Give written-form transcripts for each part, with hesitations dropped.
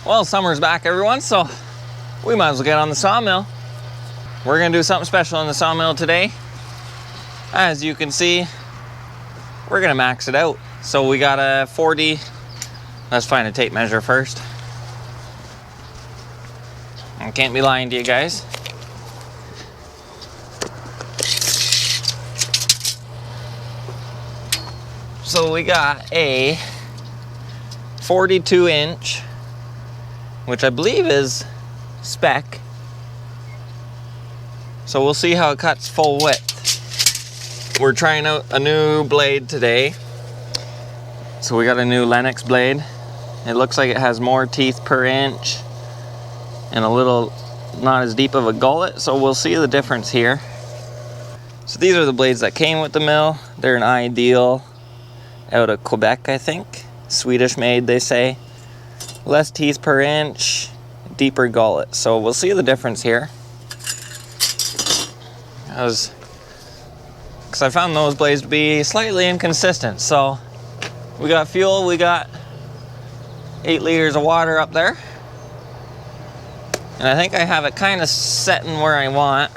Well, summer's back, everyone, so we might as well get on the sawmill. We're gonna do something special on the sawmill today. As you can see, we're gonna max it out. So we got a 40, let's find a tape measure first. I can't be lying to you guys. So we got a 42 inch, which I believe is spec. So we'll see how it cuts full width. We're trying out a new blade today. So we got a new Lennox blade. It looks like it has more teeth per inch and a little not as deep of a gullet. So we'll see the difference here. So these are the blades that came with the mill. They're an Ideal out of Quebec, I think. Swedish made, they say. Less teeth per inch, deeper gullet. So we'll see the difference here. Because I found those blades to be slightly inconsistent. So we got fuel, we got 8 liters of water up there. And I think I have it kind of setting where I want.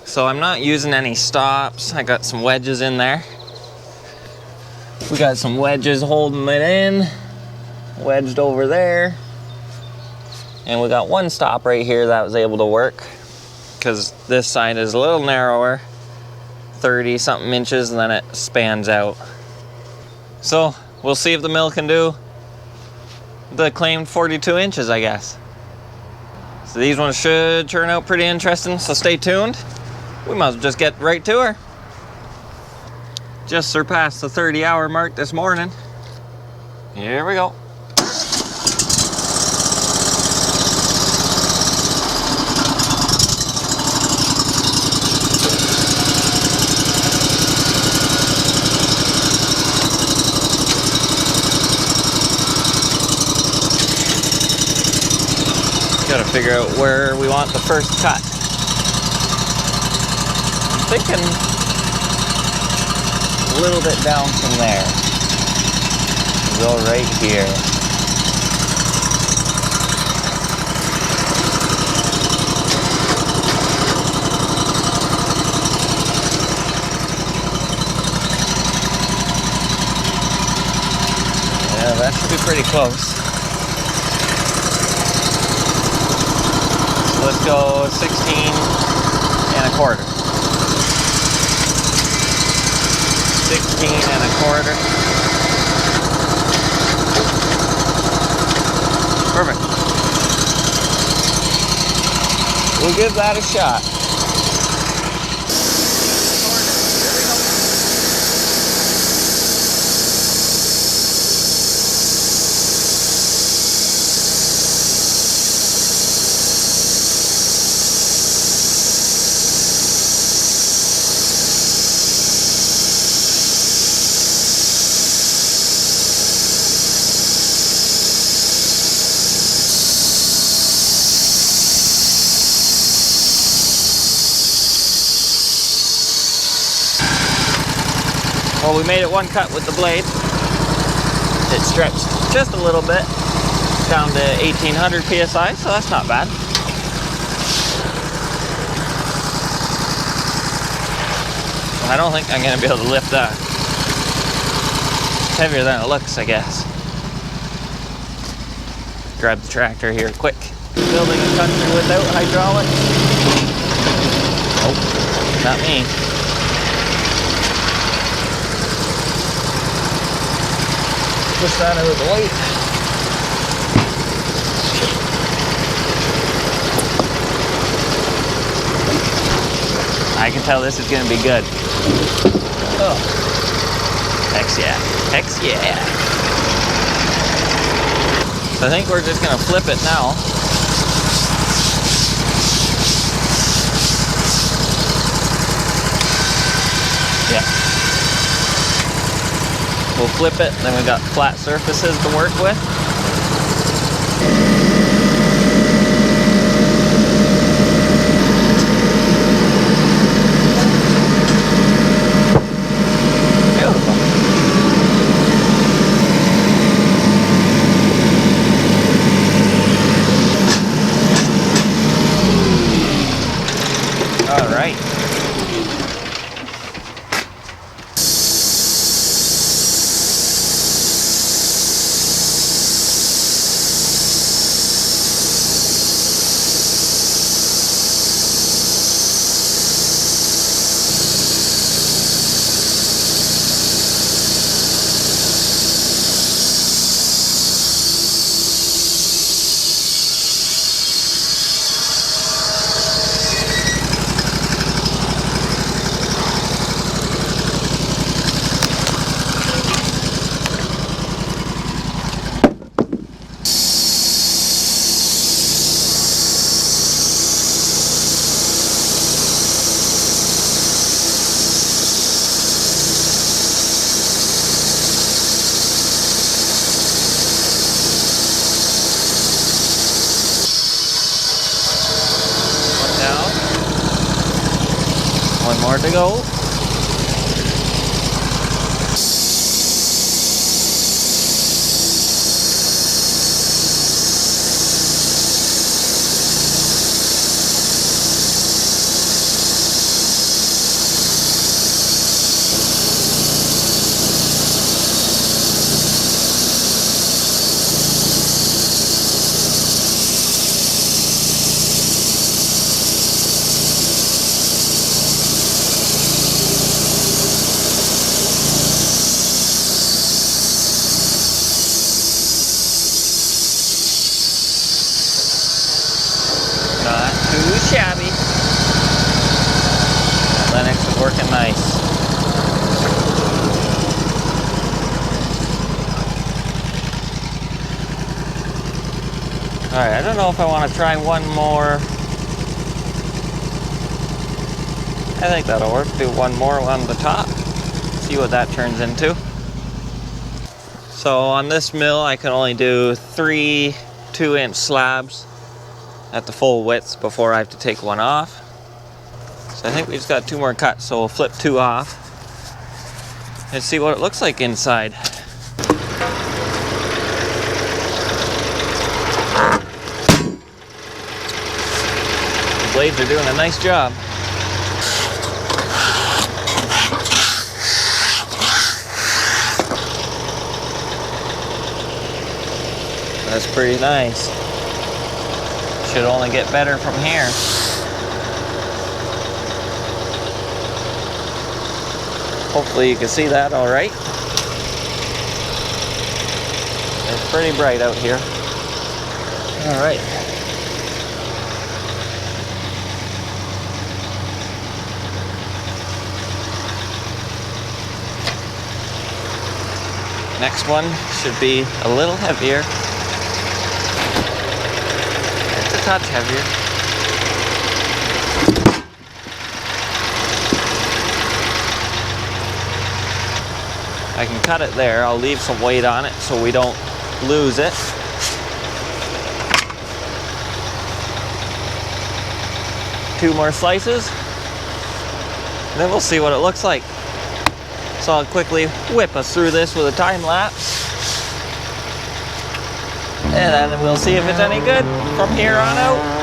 So I'm not using any stops. I got some wedges in there. We got some wedges holding it in, wedged over there. And we got one stop right here that was able to work because this side is a little narrower, 30 something inches, and then it spans out. So we'll see if the mill can do the claimed 42 inches, I guess. So these ones should turn out pretty interesting, so stay tuned. We might as well just get right to her. Just surpassed the 30-hour mark this morning. Here we go. Gotta figure out where we want the first cut. I'm thinking a little bit down from there. Go right here. Yeah, that should be pretty close. So let's go 16 and a quarter. 16 and a quarter. Perfect. We'll give that a shot. Well, we made it one cut with the blade. It stretched just a little bit down to 1800 psi, so that's not bad. I don't think I'm going to be able to lift that. It's heavier than it looks, I guess. Grab the tractor here quick. Building a country without hydraulics. Oh, not me. Push that out of the way. I can tell this is going to be good. Oh. Heck yeah. Heck yeah. So I think we're just going to flip it now. Yeah. We'll flip it, then we got flat surfaces to work with. Beautiful. more to go. Not too shabby. Linux is working nice. Alright, I don't know if I want to try one more. I think that'll work. Do one more on the top. See what that turns into. So on this mill I can only do 3 2-inch slabs at the full width before I have to take one off. So I think we just got 2 more cuts, so we'll flip 2 off and see what it looks like inside. The blades are doing a nice job. That's pretty nice. Should only get better from here. Hopefully you can see that all right. It's pretty bright out here. All right. Next one should be a little heavier. It's a touch heavier. I can cut it there. I'll leave some weight on it so we don't lose it. Two more slices, and then we'll see what it looks like. So I'll quickly whip us through this with a time lapse, and then we'll see if it's any good from here on out.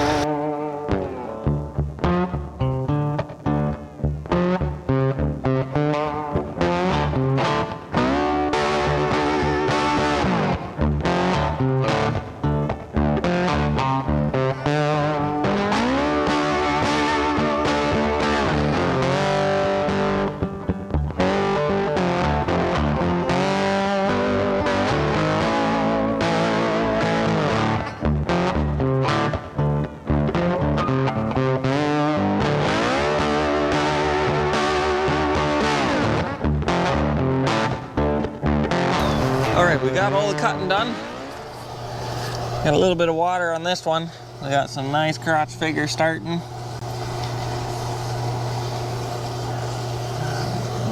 Alright, we got all the cutting done. Got a little bit of water on this one. We got some nice crotch figure starting.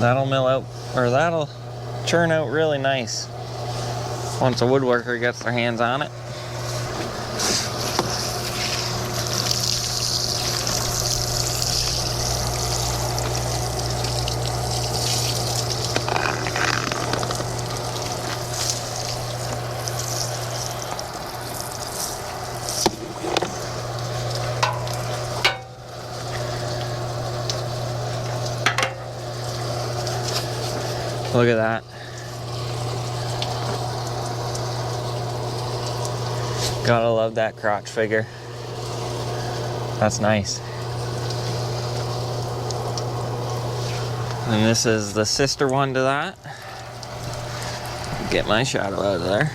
That'll mill out, or that'll churn out really nice once a woodworker gets their hands on it. Look at that. Gotta love that crotch figure. That's nice. And this is the sister one to that. Get my shadow out of there.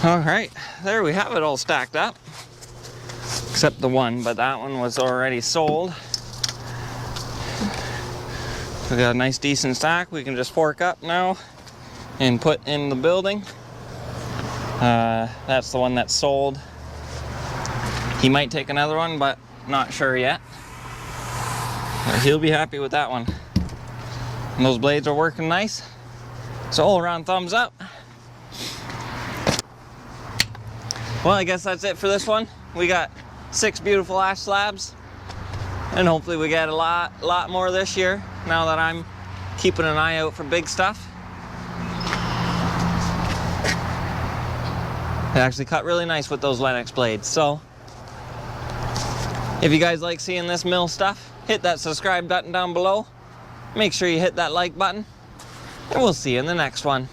All right, there we have it all stacked up. Except the one, but that one was already sold. We got a nice decent stack. We can just fork up now and put in the building. That's the one that's sold. He might take another one, but not sure yet. He'll be happy with that one. And those blades are working nice. So all around thumbs up. Well, I guess that's it for this one. We got 6 beautiful ash slabs, and hopefully we get a lot more this year now that I'm keeping an eye out for big stuff. It actually cut really nice with those Lennox blades. So if you guys like seeing this mill stuff, hit that subscribe button down below. Make sure you hit that like button, and we'll see you in the next one.